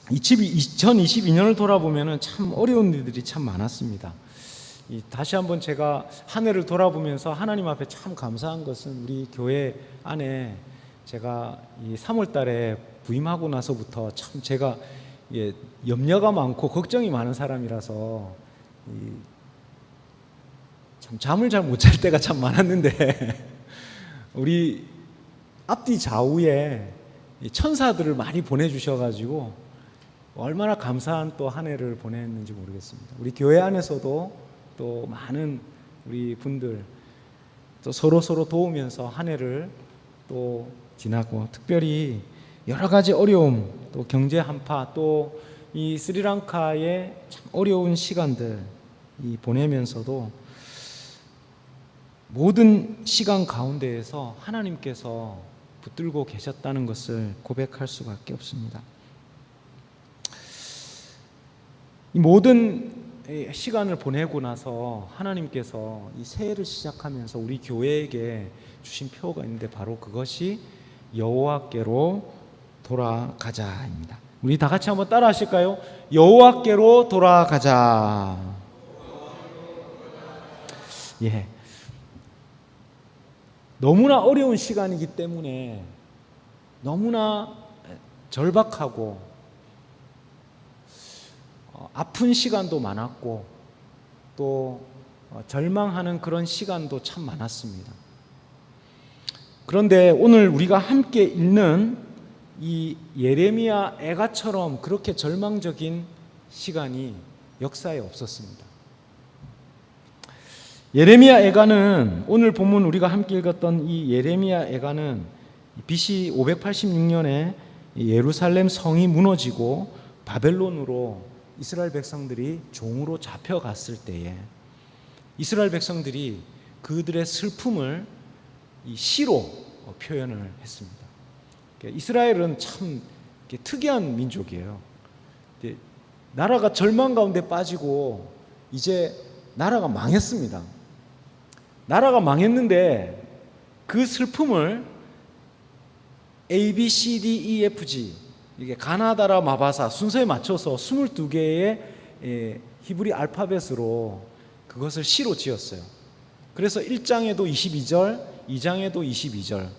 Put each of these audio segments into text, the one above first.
2022년을 돌아보면 참 어려운 일들이 참 많았습니다. 다시 한번 제가 한 해를 돌아보면서 하나님 앞에 참 감사한 것은 우리 교회 안에 제가 이 3월 달에 부임하고 나서부터 참 제가 염려가 많고 걱정이 많은 사람이라서 참 잠을 잘 못 잘 때가 참 많았는데 우리 앞뒤 좌우에 천사들을 많이 보내주셔가지고 얼마나 감사한 또 한 해를 보냈는지 모르겠습니다. 우리 교회 안에서도 또 많은 우리 분들 또 서로 도우면서 한 해를 또 지나고, 특별히 여러 가지 어려움, 또 경제 한파, 또 이 스리랑카의 참 어려운 시간들 보내면서도 모든 시간 가운데에서 하나님께서 붙들고 계셨다는 것을 고백할 수밖에 없습니다. 이 모든 시간을 보내고 나서 하나님께서 이 새해를 시작하면서 우리 교회에게 주신 표가 있는데, 바로 그것이 여호와께로 돌아가자입니다. 우리 다 같이 한번 따라 하실까요? 여호와께로 돌아가자. 예. 너무나 어려운 시간이기 때문에 너무나 절박하고 아픈 시간도 많았고 또 절망하는 그런 시간도 참 많았습니다. 그런데 오늘 우리가 함께 읽는 이 예레미야 애가처럼 그렇게 절망적인 시간이 역사에 없었습니다. 예레미야 애가는, 오늘 본문 우리가 함께 읽었던 이 예레미야 애가는 BC 586년에 예루살렘 성이 무너지고 바벨론으로 이스라엘 백성들이 종으로 잡혀갔을 때에 이스라엘 백성들이 그들의 슬픔을 이 시로 표현을 했습니다. 이스라엘은 참 특이한 민족이에요. 나라가 절망 가운데 빠지고 이제 나라가 망했습니다. 나라가 망했는데 그 슬픔을 A, B, C, D, E, F, G, 이게 가나다라 마바사 순서에 맞춰서 22개의 히브리 알파벳으로 그것을 시로 지었어요. 그래서 1장에도 22절, 2장에도 22절,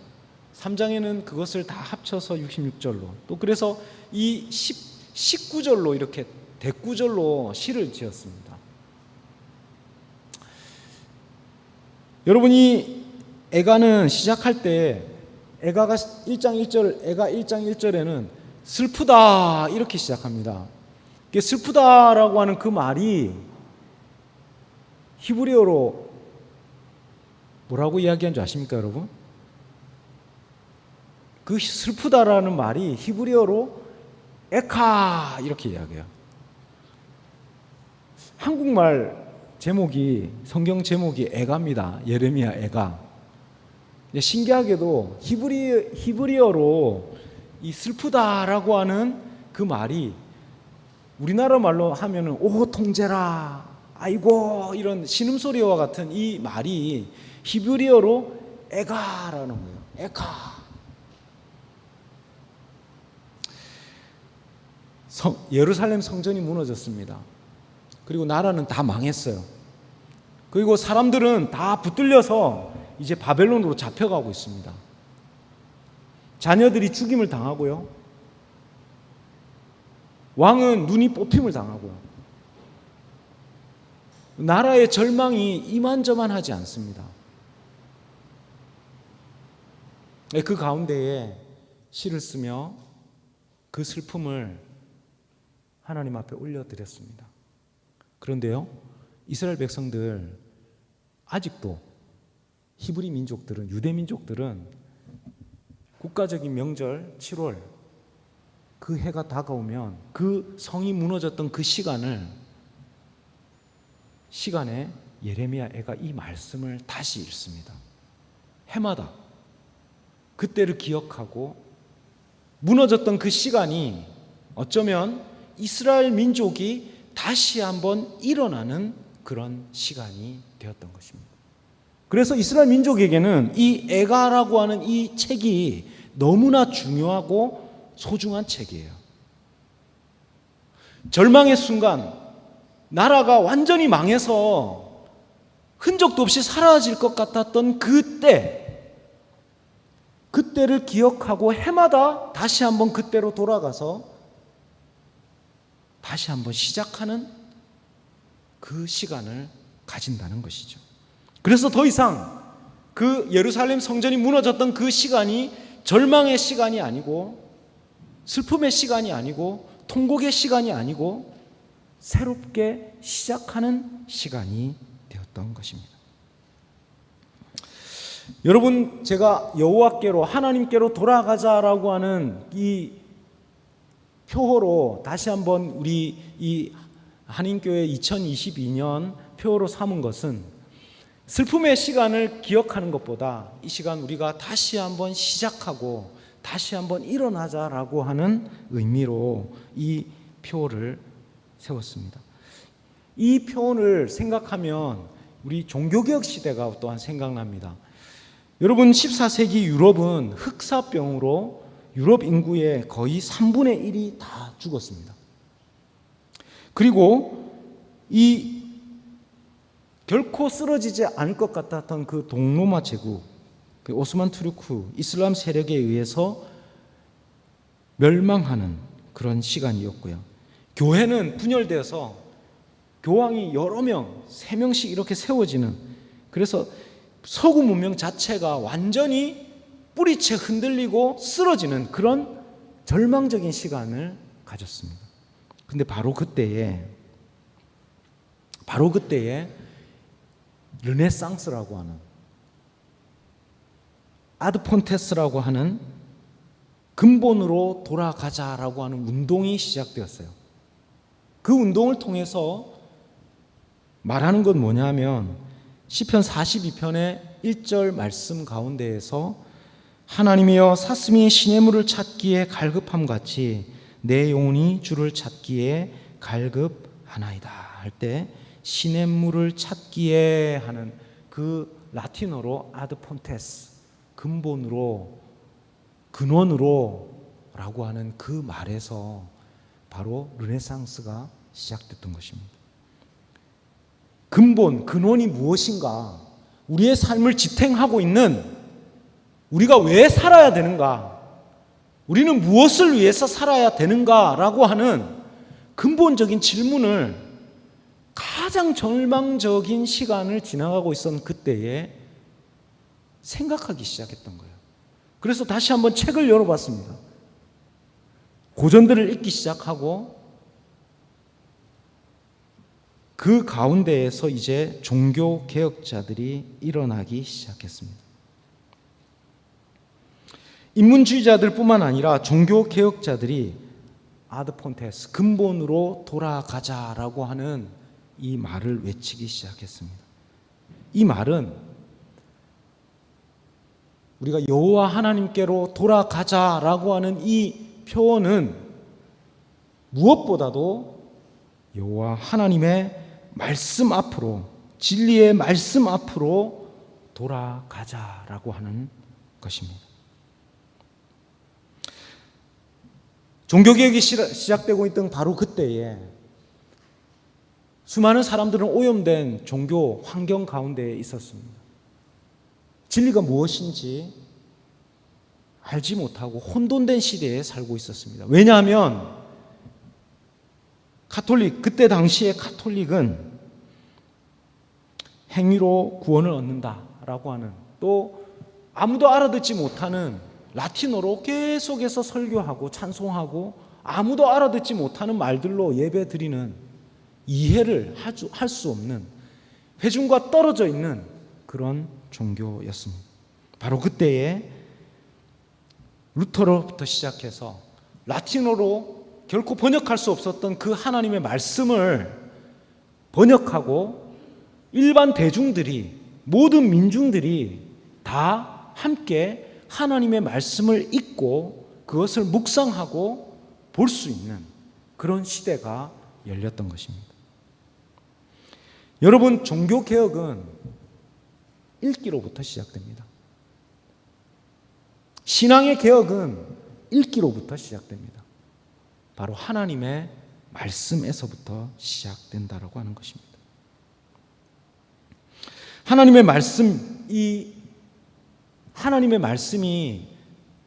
3장에는 그것을 다 합쳐서 66절로, 또 그래서 이 19절로 이렇게 대구절로 시를 지었습니다. 여러분이 애가는 시작할 때 애가가 1장 1절, 애가 1장 1절에는 슬프다 이렇게 시작합니다. 슬프다라고 하는 그 말이 히브리어로 뭐라고 이야기한 줄 아십니까, 여러분? 그 슬프다라는 말이 히브리어로 에카 이렇게 이야기해요. 한국말 제목이, 성경 제목이 애가입니다. 예레미야 애가. 신기하게도 히브리어로 이 슬프다라고 하는 그 말이 우리나라 말로 하면은 오 통제라, 아이고, 이런 신음소리와 같은 이 말이 히브리어로 애가라는 거예요. 애가. 예루살렘 성전이 무너졌습니다. 그리고 나라는 다 망했어요. 그리고 사람들은 다 붙들려서 이제 바벨론으로 잡혀가고 있습니다. 자녀들이 죽임을 당하고요. 왕은 눈이 뽑힘을 당하고요. 나라의 절망이 이만저만하지 않습니다. 그 가운데에 시를 쓰며 그 슬픔을 하나님 앞에 올려드렸습니다. 그런데요, 이스라엘 백성들, 아직도 히브리 민족들은, 유대 민족들은 국가적인 명절 7월 그 해가 다가오면 그 성이 무너졌던 그 시간에 예레미야 애가 이 말씀을 다시 읽습니다. 해마다 그때를 기억하고 무너졌던 그 시간이 어쩌면 이스라엘 민족이 다시 한번 일어나는 그런 시간이 되었던 것입니다. 그래서 이스라엘 민족에게는 이 애가라고 하는 이 책이 너무나 중요하고 소중한 책이에요. 절망의 순간, 나라가 완전히 망해서 흔적도 없이 사라질 것 같았던 그때를 기억하고 해마다 다시 한번 그때로 돌아가서 다시 한번 시작하는 그 시간을 가진다는 것이죠. 그래서 더 이상 그 예루살렘 성전이 무너졌던 그 시간이 절망의 시간이 아니고 슬픔의 시간이 아니고 통곡의 시간이 아니고 새롭게 시작하는 시간이 되었던 것입니다. 여러분, 제가 여호와께로 하나님께로 돌아가자라고 하는 이 표어로 다시 한번 우리 이 한인교회 2022년 표어로 삼은 것은 슬픔의 시간을 기억하는 것보다 이 시간 우리가 다시 한번 시작하고 다시 한번 일어나자라고 하는 의미로 이 표어를 세웠습니다. 이 표현을 생각하면 우리 종교개혁 시대가 또한 생각납니다. 여러분, 14세기 유럽은 흑사병으로 유럽 인구의 거의 3분의 1이 다 죽었습니다. 그리고 이 결코 쓰러지지 않을 것 같았던 그 동로마 제국, 그 오스만 투르크 이슬람 세력에 의해서 멸망하는 그런 시간이었고요. 교회는 분열되어서 교황이 여러 명, 3명씩 이렇게 세워지는, 그래서 서구 문명 자체가 완전히 뿌리채 흔들리고 쓰러지는 그런 절망적인 시간을 가졌습니다. 근데 바로 그때에 르네상스라고 하는, 아드폰테스라고 하는 근본으로 돌아가자라고 하는 운동이 시작되었어요. 그 운동을 통해서 말하는 건 뭐냐면 시편 42편의 1절 말씀 가운데에서 하나님이여 사슴이 시냇물을 찾기에 갈급함같이 내 영혼이 주를 찾기에 갈급하나이다 할 때 시냇물을 찾기에 하는 그 라틴어로 아드폰테스, 근본으로, 근원으로 라고 하는 그 말에서 바로 르네상스가 시작됐던 것입니다. 근본, 근원이 무엇인가? 우리의 삶을 지탱하고 있는, 우리가 왜 살아야 되는가? 우리는 무엇을 위해서 살아야 되는가? 라고 하는 근본적인 질문을 가장 절망적인 시간을 지나가고 있었던 그때에 생각하기 시작했던 거예요. 그래서 다시 한번 책을 열어봤습니다. 고전들을 읽기 시작하고 그 가운데에서 이제 종교 개혁자들이 일어나기 시작했습니다. 인문주의자들뿐만 아니라 종교 개혁자들이 아드폰테스, 근본으로 돌아가자라고 하는 이 말을 외치기 시작했습니다. 이 말은 우리가 여호와 하나님께로 돌아가자라고 하는 이 표현은 무엇보다도 여호와 하나님의 말씀 앞으로, 진리의 말씀 앞으로 돌아가자라고 하는 것입니다. 종교개혁이 시작되고 있던 바로 그때에 수많은 사람들은 오염된 종교 환경 가운데 있었습니다. 진리가 무엇인지 알지 못하고 혼돈된 시대에 살고 있었습니다. 왜냐하면 그때 당시에 카톨릭은 행위로 구원을 얻는다라고 하는, 또 아무도 알아듣지 못하는 라틴어로 계속해서 설교하고 찬송하고 아무도 알아듣지 못하는 말들로 예배 드리는, 이해를 할 수 없는, 회중과 떨어져 있는 그런 종교였습니다. 바로 그때에 루터로부터 시작해서 라틴어로 결코 번역할 수 없었던 그 하나님의 말씀을 번역하고 일반 대중들이, 모든 민중들이 다 함께 하나님의 말씀을 읽고 그것을 묵상하고 볼 수 있는 그런 시대가 열렸던 것입니다. 여러분, 종교개혁은 읽기로부터 시작됩니다. 신앙의 개혁은 읽기로부터 시작됩니다. 바로 하나님의 말씀에서부터 시작된다라고 하는 것입니다. 하나님의 말씀이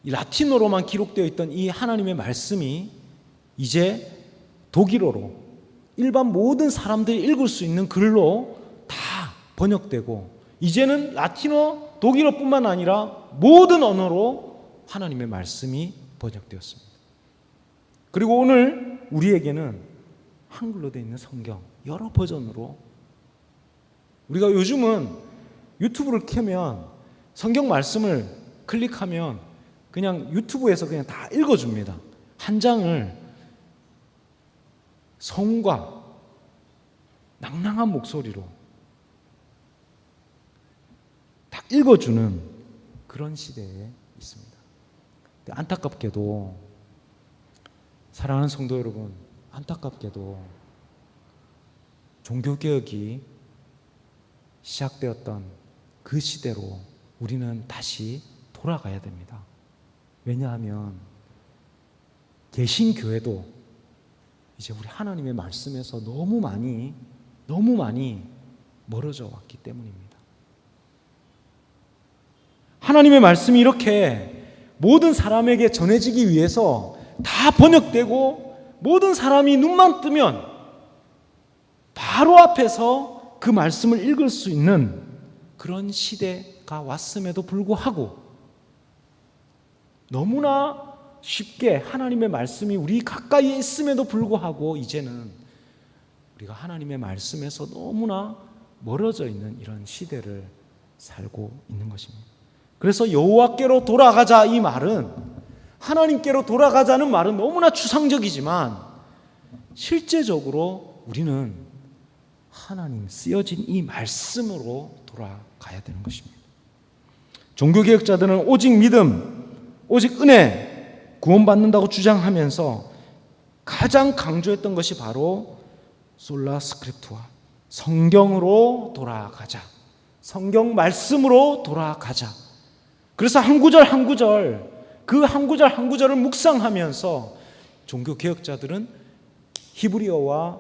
라틴어로만 기록되어 있던 이 하나님의 말씀이 이제 독일어로 일반 모든 사람들이 읽을 수 있는 글로 다 번역되고, 이제는 라틴어, 독일어뿐만 아니라 모든 언어로 하나님의 말씀이 번역되었습니다. 그리고 오늘 우리에게는 한글로 되어 있는 성경 여러 버전으로, 우리가 요즘은 유튜브를 켜면 성경 말씀을 클릭하면 그냥 유튜브에서 그냥 다 읽어줍니다. 한 장을 성과 낭낭한 목소리로 다 읽어주는 그런 시대에 있습니다. 안타깝게도, 사랑하는 성도 여러분, 안타깝게도 종교개혁이 시작되었던 그 시대로 우리는 다시 돌아가야 됩니다. 왜냐하면 개신교회도 이제 우리 하나님의 말씀에서 너무 많이 멀어져 왔기 때문입니다. 하나님의 말씀이 이렇게 모든 사람에게 전해지기 위해서 다 번역되고 모든 사람이 눈만 뜨면 바로 앞에서 그 말씀을 읽을 수 있는 그런 시대가 왔음에도 불구하고 너무나 쉽게 하나님의 말씀이 우리 가까이에 있음에도 불구하고 이제는 우리가 하나님의 말씀에서 너무나 멀어져 있는 이런 시대를 살고 있는 것입니다. 그래서 여호와께로 돌아가자, 이 말은, 하나님께로 돌아가자는 말은 너무나 추상적이지만 실제적으로 우리는 하나님 쓰여진 이 말씀으로 돌아가야 되는 것입니다. 종교개혁자들은 오직 믿음, 오직 은혜, 구원받는다고 주장하면서 가장 강조했던 것이 바로 솔라 스크립투아, 성경으로 돌아가자, 성경 말씀으로 돌아가자. 그래서 한 구절 한 구절, 그 한 구절 한 구절을 묵상하면서 종교개혁자들은 히브리어와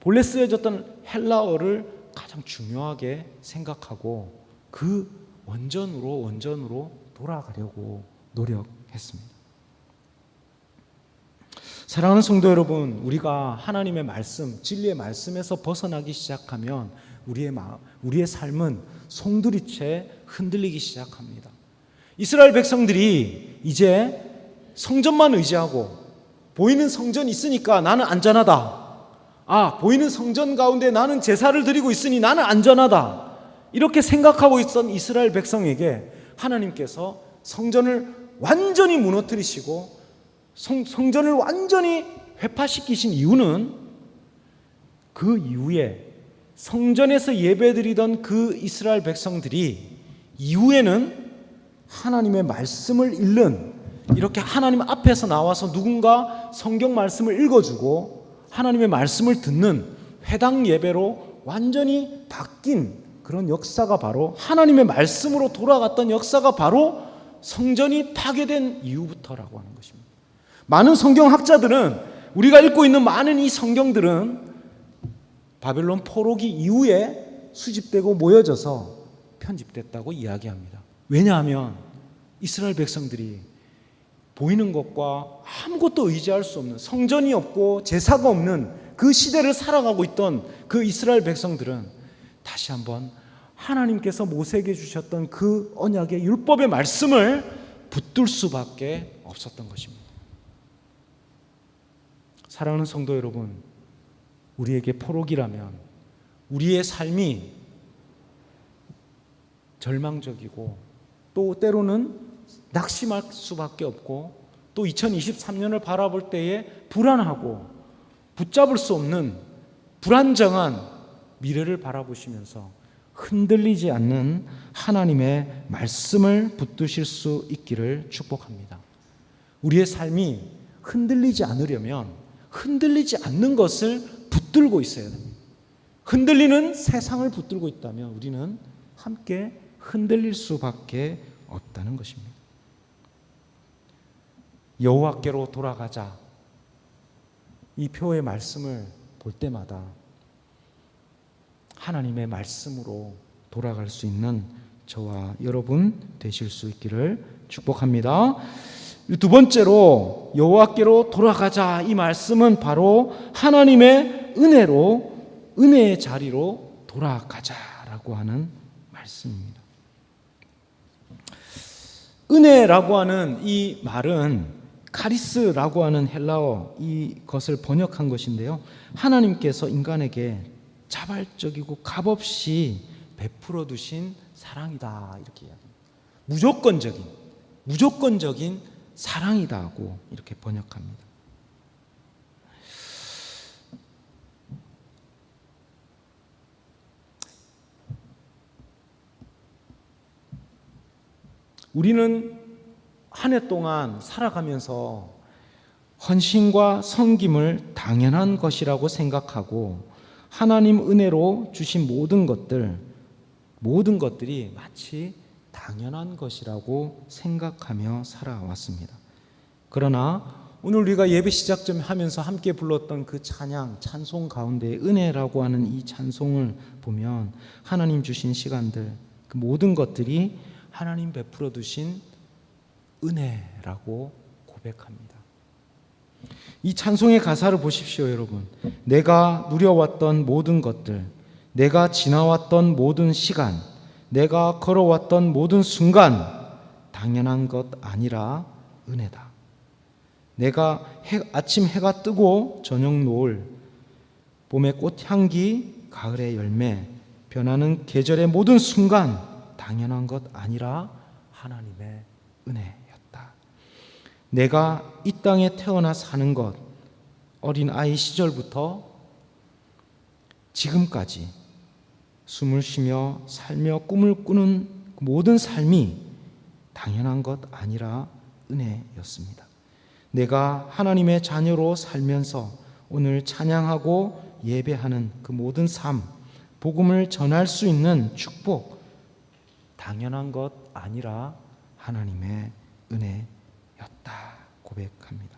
본래 쓰여졌던 헬라어를 가장 중요하게 생각하고 그 원전으로 돌아가려고 노력했습니다. 사랑하는 성도 여러분, 우리가 하나님의 말씀, 진리의 말씀에서 벗어나기 시작하면 우리의 삶은 송두리째 흔들리기 시작합니다. 이스라엘 백성들이 이제 성전만 의지하고, 보이는 성전이 있으니까 나는 안전하다. 보이는 성전 가운데 나는 제사를 드리고 있으니 나는 안전하다. 이렇게 생각하고 있던 이스라엘 백성에게 하나님께서 성전을 완전히 무너뜨리시고 성전을 완전히 회파시키신 이유는, 그 이후에 성전에서 예배드리던 그 이스라엘 백성들이 이후에는 하나님의 말씀을 읽는, 이렇게 하나님 앞에서 나와서 누군가 성경 말씀을 읽어주고 하나님의 말씀을 듣는 회당 예배로 완전히 바뀐 그런 역사가, 바로 하나님의 말씀으로 돌아갔던 역사가 바로 성전이 파괴된 이후부터라고 하는 것입니다. 많은 성경학자들은, 우리가 읽고 있는 많은 이 성경들은 바벨론 포로기 이후에 수집되고 모여져서 편집됐다고 이야기합니다. 왜냐하면 이스라엘 백성들이 보이는 것과 아무것도 의지할 수 없는, 성전이 없고 제사가 없는 그 시대를 살아가고 있던 그 이스라엘 백성들은 다시 한번 하나님께서 모세에게 주셨던 그 언약의 율법의 말씀을 붙들 수밖에 없었던 것입니다. 사랑하는 성도 여러분, 우리에게 포로기라면 우리의 삶이 절망적이고 또 때로는 낙심할 수밖에 없고, 또 2023년을 바라볼 때에 불안하고 붙잡을 수 없는 불안정한 미래를 바라보시면서 흔들리지 않는 하나님의 말씀을 붙드실 수 있기를 축복합니다. 우리의 삶이 흔들리지 않으려면 흔들리지 않는 것을 붙들고 있어야 됩니다. 흔들리는 세상을 붙들고 있다면 우리는 함께 흔들릴 수밖에 없다는 것입니다. 여호와께로 돌아가자. 이 표의 말씀을 볼 때마다 하나님의 말씀으로 돌아갈 수 있는 저와 여러분 되실 수 있기를 축복합니다. 두 번째로 여호와께로 돌아가자. 이 말씀은 바로 하나님의 은혜의 자리로 돌아가자라고 하는 말씀입니다. 은혜라고 하는 이 말은 카리스라고 하는 헬라어 이것을 번역한 것인데요. 하나님께서 인간에게 자발적이고 값없이 베풀어 두신 사랑이다 이렇게 이야기합니다. 무조건적인 사랑이다고 이렇게 번역합니다. 우리는 한 해 동안 살아가면서 헌신과 섬김을 당연한 것이라고 생각하고 하나님 은혜로 주신 모든 것들이 마치 당연한 것이라고 생각하며 살아왔습니다. 그러나 오늘 우리가 예배 시작 좀 하면서 함께 불렀던 그 찬송 가운데 은혜라고 하는 이 찬송을 보면 하나님 주신 시간들, 그 모든 것들이 하나님 베풀어 두신 은혜라고 고백합니다. 이 찬송의 가사를 보십시오, 여러분. 내가 누려왔던 모든 것들, 내가 지나왔던 모든 시간, 내가 걸어왔던 모든 순간, 당연한 것 아니라 은혜다. 내가 아침 해가 뜨고 저녁 노을, 봄의 꽃향기, 가을의 열매, 변하는 계절의 모든 순간, 당연한 것 아니라 하나님의 은혜였다. 내가 이 땅에 태어나 사는 것, 어린 아이 시절부터 지금까지 숨을 쉬며 살며 꿈을 꾸는 모든 삶이 당연한 것 아니라 은혜였습니다. 내가 하나님의 자녀로 살면서 오늘 찬양하고 예배하는 그 모든 삶, 복음을 전할 수 있는 축복, 당연한 것 아니라 하나님의 은혜였다 고백합니다.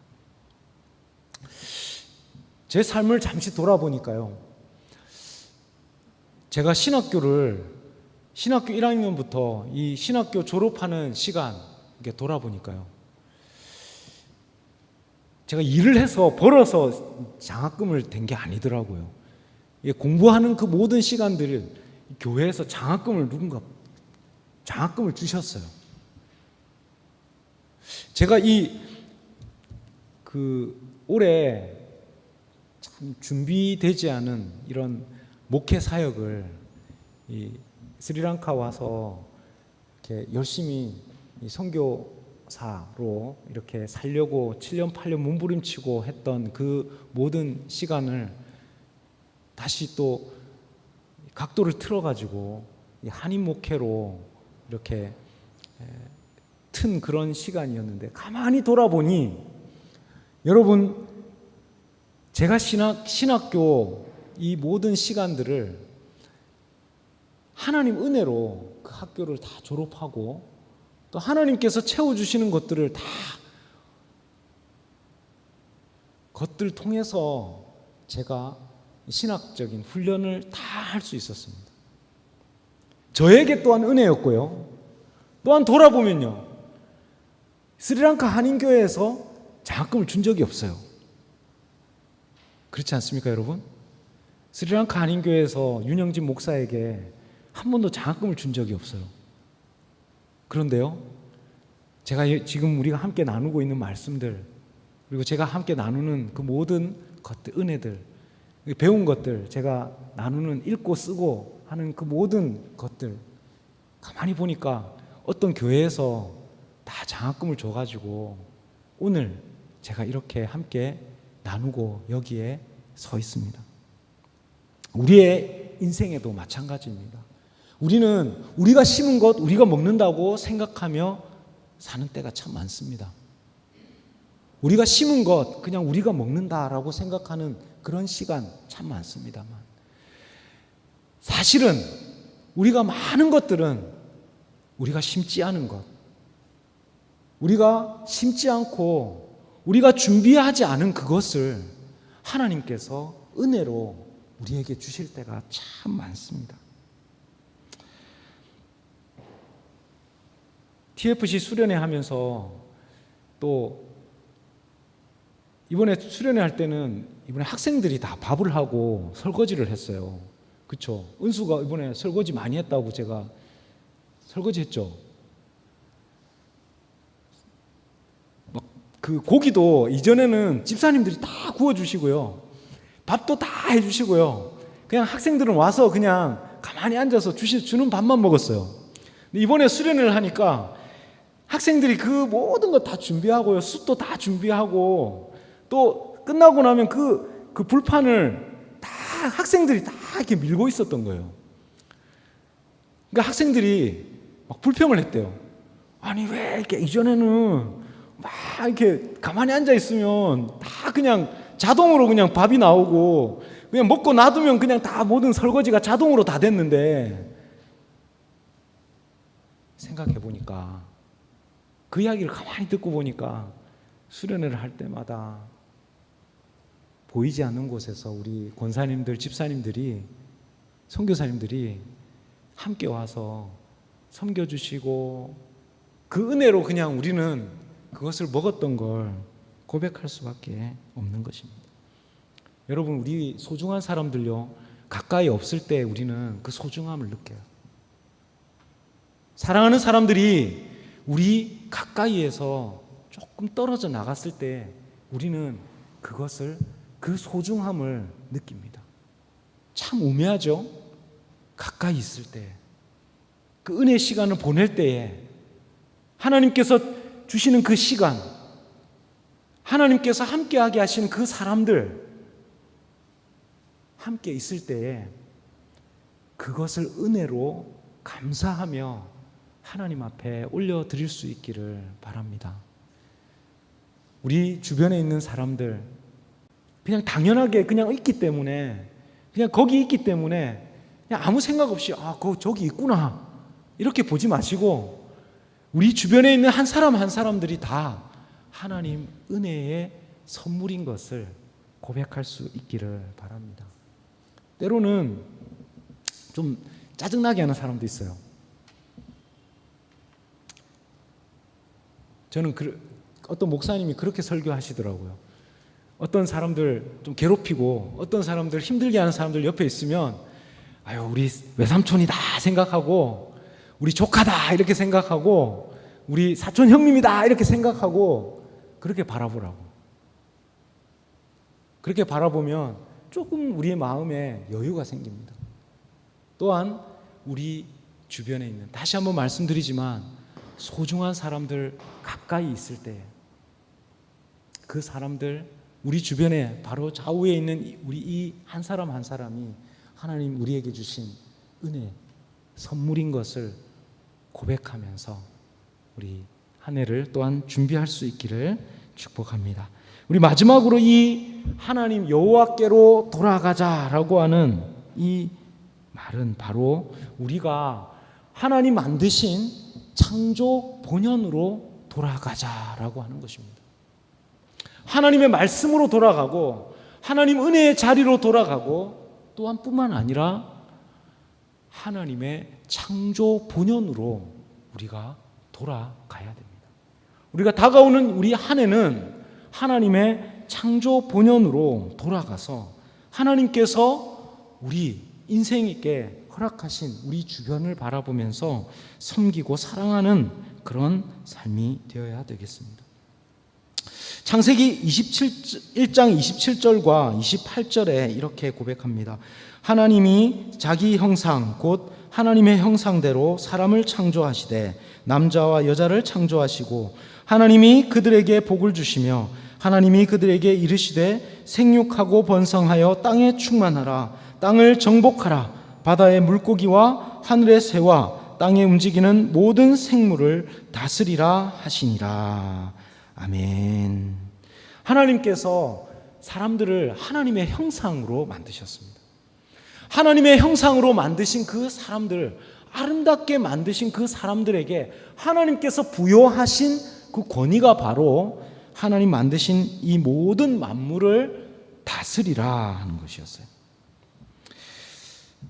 제 삶을 잠시 돌아보니까요, 제가 신학교 1학년부터 이 신학교 졸업하는 시간 이렇게 돌아보니까요, 제가 일을 해서 벌어서 장학금을 댄 게 아니더라고요. 공부하는 그 모든 시간들을 교회에서 장학금을 주셨어요. 제가 올해 참 준비되지 않은 이런 목회 사역을 스리랑카 와서 이렇게 열심히 선교사로 이렇게 살려고 7년 8년 몸부림치고 했던 그 모든 시간을 다시 또 각도를 틀어가지고 한인 목회로 이렇게 튼 그런 시간이었는데, 가만히 돌아보니 여러분, 제가 신학교 이 모든 시간들을 하나님 은혜로 그 학교를 다 졸업하고 또 하나님께서 채워주시는 것들을 것들 통해서 제가 신학적인 훈련을 다 할 수 있었습니다. 저에게 또한 은혜였고요. 또한 돌아보면요, 스리랑카 한인교회에서 장학금을 준 적이 없어요. 그렇지 않습니까, 여러분? 스리랑카 한인교회에서 윤영진 목사에게 한 번도 장학금을 준 적이 없어요. 그런데요, 제가 지금 우리가 함께 나누고 있는 말씀들, 그리고 제가 함께 나누는 그 모든 것들, 은혜들, 배운 것들, 제가 나누는 읽고 쓰고 하는 그 모든 것들, 가만히 보니까 어떤 교회에서 다 장학금을 줘가지고 오늘 제가 이렇게 함께 나누고 여기에 서 있습니다. 우리의 인생에도 마찬가지입니다. 우리는 우리가 심은 것 우리가 먹는다고 생각하며 사는 때가 참 많습니다. 우리가 심은 것 그냥 우리가 먹는다라고 생각하는 그런 시간 참 많습니다만, 사실은 우리가 많은 것들은 우리가 심지 않은 것, 우리가 심지 않고 우리가 준비하지 않은 그것을 하나님께서 은혜로 우리에게 주실 때가 참 많습니다. TFC 수련회 하면서 또 이번에 수련회 할 때는 이번에 학생들이 다 밥을 하고 설거지를 했어요. 그렇죠? 은수가 이번에 설거지 많이 했다고 제가 설거지 했죠. 막 그 고기도 이전에는 집사님들이 다 구워주시고요. 밥도 다 해주시고요. 그냥 학생들은 와서 그냥 가만히 앉아서 주는 밥만 먹었어요. 근데 이번에 수련회를 하니까 학생들이 그 모든 거 다 준비하고요. 숯도 다 준비하고 또 끝나고 나면 그 불판을 다 학생들이 다 이렇게 밀고 있었던 거예요. 그러니까 학생들이 막 불평을 했대요. 아니 왜 이렇게 이전에는 막 이렇게 가만히 앉아 있으면 다 그냥 자동으로 그냥 밥이 나오고 그냥 먹고 놔두면 그냥 다 모든 설거지가 자동으로 다 됐는데, 생각해 보니까 그 이야기를 가만히 듣고 보니까 수련회를 할 때마다 보이지 않는 곳에서 우리 권사님들, 집사님들이, 선교사님들이 함께 와서 섬겨주시고 그 은혜로 그냥 우리는 그것을 먹었던 걸 고백할 수밖에 없는 것입니다. 여러분, 우리 소중한 사람들요, 가까이 없을 때 우리는 그 소중함을 느껴요. 사랑하는 사람들이 우리 가까이에서 조금 떨어져 나갔을 때 우리는 그 소중함을 느낍니다. 참 우매하죠? 가까이 있을 때, 그 은혜 시간을 보낼 때에 하나님께서 주시는 그 시간, 하나님께서 함께하게 하시는 그 사람들 함께 있을 때에 그것을 은혜로 감사하며 하나님 앞에 올려드릴 수 있기를 바랍니다. 우리 주변에 있는 사람들 그냥 당연하게 그냥 있기 때문에, 그냥 거기 있기 때문에 그냥 아무 생각 없이 저기 있구나 이렇게 보지 마시고, 우리 주변에 있는 한 사람 한 사람들이 다 하나님 은혜의 선물인 것을 고백할 수 있기를 바랍니다. 때로는 좀 짜증나게 하는 사람도 있어요. 저는 어떤 목사님이 그렇게 설교하시더라고요. 어떤 사람들 좀 괴롭히고 어떤 사람들 힘들게 하는 사람들 옆에 있으면 우리 외삼촌이다 생각하고, 우리 조카다 이렇게 생각하고, 우리 사촌 형님이다 이렇게 생각하고 그렇게 바라보라고. 그렇게 바라보면 조금 우리의 마음에 여유가 생깁니다. 또한 우리 주변에 있는, 다시 한번 말씀드리지만 소중한 사람들 가까이 있을 때 그 사람들, 우리 주변에 바로 좌우에 있는 우리 이 한 사람 한 사람이 하나님 우리에게 주신 은혜, 선물인 것을 고백하면서 우리 한 해를 또한 준비할 수 있기를 축복합니다. 우리 마지막으로 이 하나님 여호와께로 돌아가자라고 하는 이 말은 바로 우리가 하나님 만드신 창조 본연으로 돌아가자라고 하는 것입니다. 하나님의 말씀으로 돌아가고 하나님 은혜의 자리로 돌아가고, 또한 뿐만 아니라 하나님의 창조 본연으로 우리가 돌아가야 됩니다. 우리가 다가오는 우리 한 해는 하나님의 창조 본연으로 돌아가서 하나님께서 우리 인생에게 허락하신 우리 주변을 바라보면서 섬기고 사랑하는 그런 삶이 되어야 되겠습니다. 창세기 1장 27절과 28절에 이렇게 고백합니다. 하나님이 자기 형상 곧 하나님의 형상대로 사람을 창조하시되 남자와 여자를 창조하시고 하나님이 그들에게 복을 주시며 하나님이 그들에게 이르시되 생육하고 번성하여 땅에 충만하라, 땅을 정복하라, 바다의 물고기와 하늘의 새와 땅에 움직이는 모든 생물을 다스리라 하시니라. 아멘. 하나님께서 사람들을 하나님의 형상으로 만드셨습니다. 하나님의 형상으로 만드신 그 사람들, 아름답게 만드신 그 사람들에게 하나님께서 부여하신 그 권위가 바로 하나님 만드신 이 모든 만물을 다스리라 하는 것이었어요.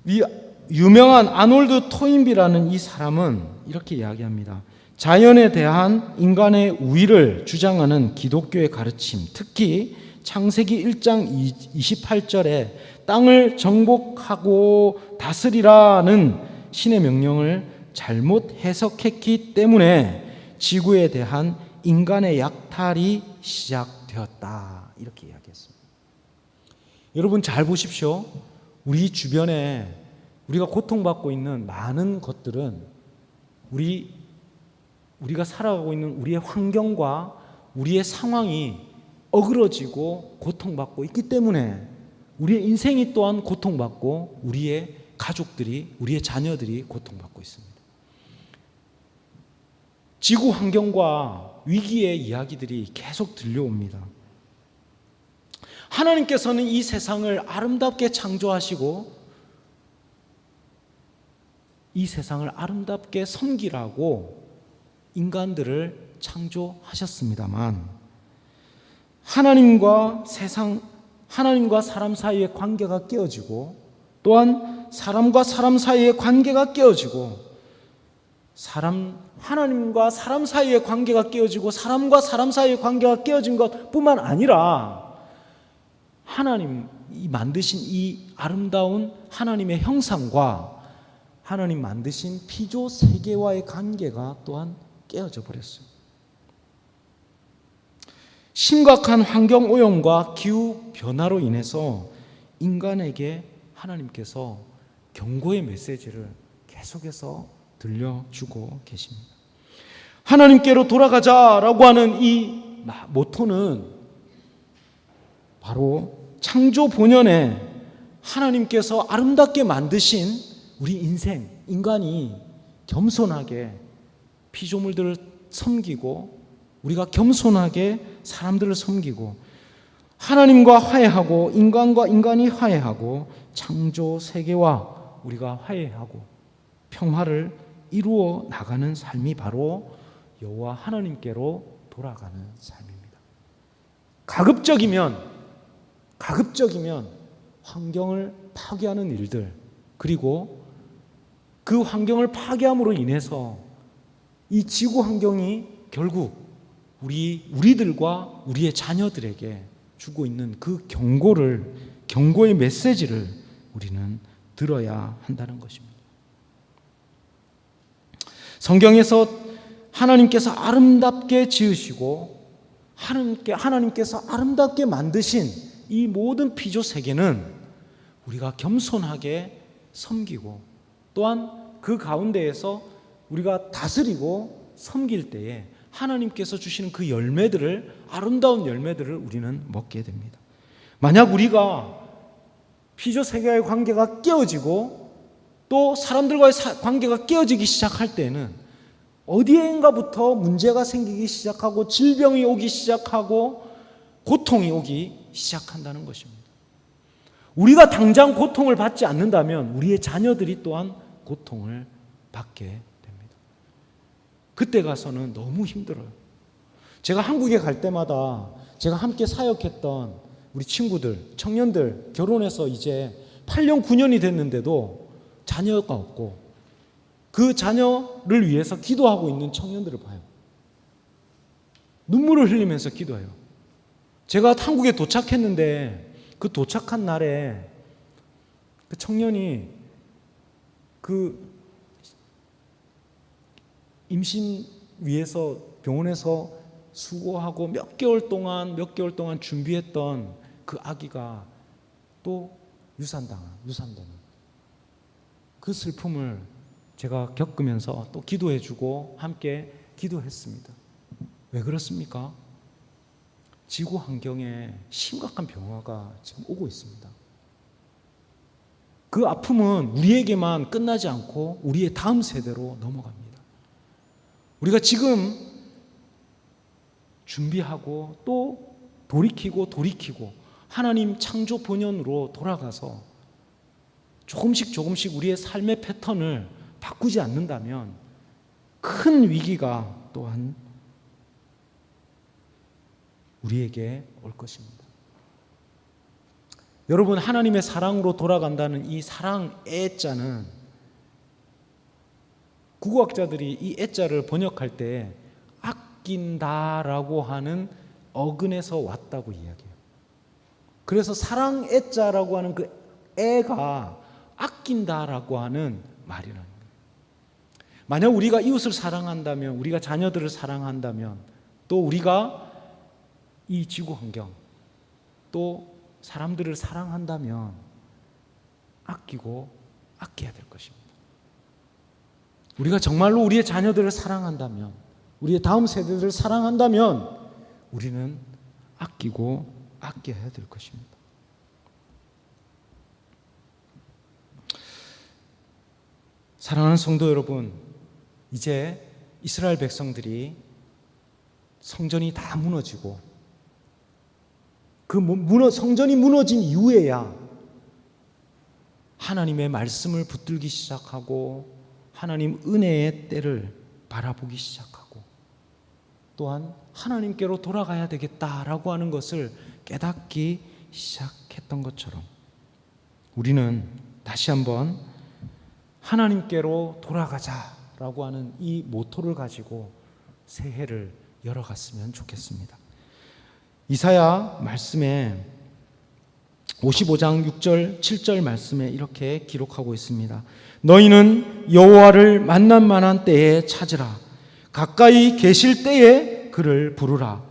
이 유명한 아놀드 토인비라는 이 사람은 이렇게 이야기합니다. 자연에 대한 인간의 우위를 주장하는 기독교의 가르침, 특히 창세기 1장 28절에 땅을 정복하고 다스리라는 신의 명령을 잘못 해석했기 때문에 지구에 대한 인간의 약탈이 시작되었다. 이렇게 이야기했습니다. 여러분 잘 보십시오. 우리 주변에 우리가 고통받고 있는 많은 것들은 우리가 살아가고 있는 우리의 환경과 우리의 상황이 어그러지고 고통받고 있기 때문에 우리의 인생이 또한 고통받고 우리의 가족들이, 우리의 자녀들이 고통받고 있습니다. 지구 환경과 위기의 이야기들이 계속 들려옵니다. 하나님께서는 이 세상을 아름답게 창조하시고 이 세상을 아름답게 섬기라고 인간들을 창조하셨습니다만 하나님과 사람 사이의 관계가 깨어지고 또한 사람과 사람 사이의 관계가 깨어지고 하나님과 사람 사이의 관계가 깨어지고 사람과 사람 사이의 관계가 깨어진 것뿐만 아니라 하나님이 만드신 이 아름다운 하나님의 형상과 하나님 만드신 피조 세계와의 관계가 또한 깨어져 버렸어요. 심각한 환경 오염과 기후 변화로 인해서 인간에게 하나님께서 경고의 메시지를 계속해서 들려주고 계십니다. 하나님께로 돌아가자라고 하는 이 모토는 바로 창조 본연에 하나님께서 아름답게 만드신 우리 인생, 인간이 겸손하게 피조물들을 섬기고 우리가 겸손하게 사람들을 섬기고 하나님과 화해하고 인간과 인간이 화해하고 창조 세계와 우리가 화해하고 평화를 이루어 나가는 삶이 바로 여호와 하나님께로 돌아가는 삶입니다. 가급적이면 환경을 파괴하는 일들, 그리고 그 환경을 파괴함으로 인해서 이 지구 환경이 결국 우리들과 우리의 자녀들에게 주고 있는 그 경고의 메시지를 우리는 들어야 한다는 것입니다. 성경에서 하나님께서 아름답게 지으시고 하나님께서 아름답게 만드신 이 모든 피조 세계는 우리가 겸손하게 섬기고 또한 그 가운데에서 우리가 다스리고 섬길 때에 하나님께서 주시는 그 아름다운 열매들을 우리는 먹게 됩니다. 만약 우리가 피조 세계와의 관계가 깨어지고 또 사람들과의 관계가 깨어지기 시작할 때는 어디엔가부터 문제가 생기기 시작하고 질병이 오기 시작하고 고통이 오기 시작한다는 것입니다. 우리가 당장 고통을 받지 않는다면 우리의 자녀들이 또한 고통을 받게 됩니다. 그때 가서는 너무 힘들어요. 제가 한국에 갈 때마다 제가 함께 사역했던 우리 친구들, 청년들 결혼해서 이제 8년, 9년이 됐는데도 자녀가 없고 그 자녀를 위해서 기도하고 있는 청년들을 봐요. 눈물을 흘리면서 기도해요. 제가 한국에 도착했는데 그 도착한 날에 그 청년이 그 임신 위해서 병원에서 수고하고 몇 개월 동안 준비했던 그 아기가 또 유산되는 그 슬픔을 제가 겪으면서 또 기도해주고 함께 기도했습니다. 왜 그렇습니까? 지구 환경에 심각한 변화가 지금 오고 있습니다. 그 아픔은 우리에게만 끝나지 않고 우리의 다음 세대로 넘어갑니다. 우리가 지금 준비하고 또 돌이키고 하나님 창조 본연으로 돌아가서 조금씩 우리의 삶의 패턴을 바꾸지 않는다면 큰 위기가 또한 우리에게 올 것입니다. 여러분, 하나님의 사랑으로 돌아간다는 이 사랑 애자는 국어학자들이 이 애자를 번역할 때 아낀다라고 하는 어근에서 왔다고 이야기해요. 그래서 사랑 애자라고 하는 그 애가 아낀다라고 하는 말이라는 거예요. 만약 우리가 이웃을 사랑한다면, 우리가 자녀들을 사랑한다면, 또 우리가 이 지구 환경, 또 사람들을 사랑한다면 아끼고 아껴야 될 것입니다. 우리가 정말로 우리의 자녀들을 사랑한다면, 우리의 다음 세대들을 사랑한다면 우리는 아끼고 아껴야 될 것입니다. 사랑하는 성도 여러분, 이제 이스라엘 백성들이 성전이 다 무너지고 그 성전이 무너진 이후에야 하나님의 말씀을 붙들기 시작하고 하나님 은혜의 때를 바라보기 시작하고 또한 하나님께로 돌아가야 되겠다라고 하는 것을 깨닫기 시작했던 것처럼 우리는 다시 한번 하나님께로 돌아가자라고 하는 이 모토를 가지고 새해를 열어갔으면 좋겠습니다. 이사야 말씀에 55장 6절 7절 말씀에 이렇게 기록하고 있습니다. 너희는 여호와를 만날 만한 때에 찾으라. 가까이 계실 때에 그를 부르라.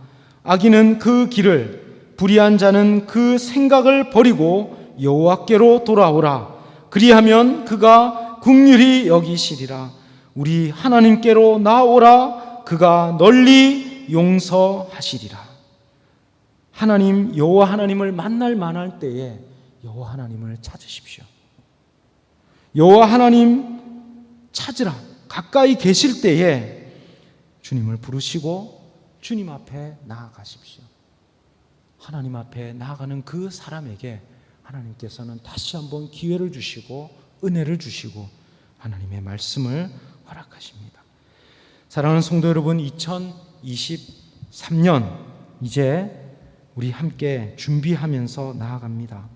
악인은 그 길을, 불의한 자는 그 생각을 버리고 여호와께로 돌아오라. 그리하면 그가 긍휼히 여기시리라. 우리 하나님께로 나오라. 그가 널리 용서하시리라. 하나님, 여호와 하나님을 만날 만할 때에 여호와 하나님을 찾으십시오. 여호와 하나님 찾으라. 가까이 계실 때에 주님을 부르시고 주님 앞에 나아가십시오. 하나님 앞에 나아가는 그 사람에게 하나님께서는 다시 한번 기회를 주시고 은혜를 주시고 하나님의 말씀을 허락하십니다. 사랑하는 성도 여러분, 2023년 이제 우리 함께 준비하면서 나아갑니다.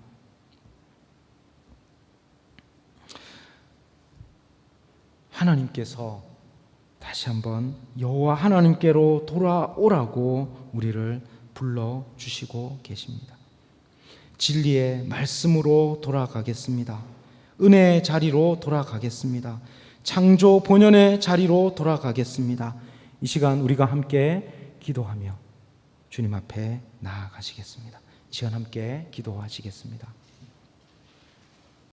하나님께서 다시 한번 여호와 하나님께로 돌아오라고 우리를 불러주시고 계십니다. 진리의 말씀으로 돌아가겠습니다. 은혜의 자리로 돌아가겠습니다. 창조 본연의 자리로 돌아가겠습니다. 이 시간 우리가 함께 기도하며 주님 앞에 나아가시겠습니다. 이 시간 함께 기도하시겠습니다.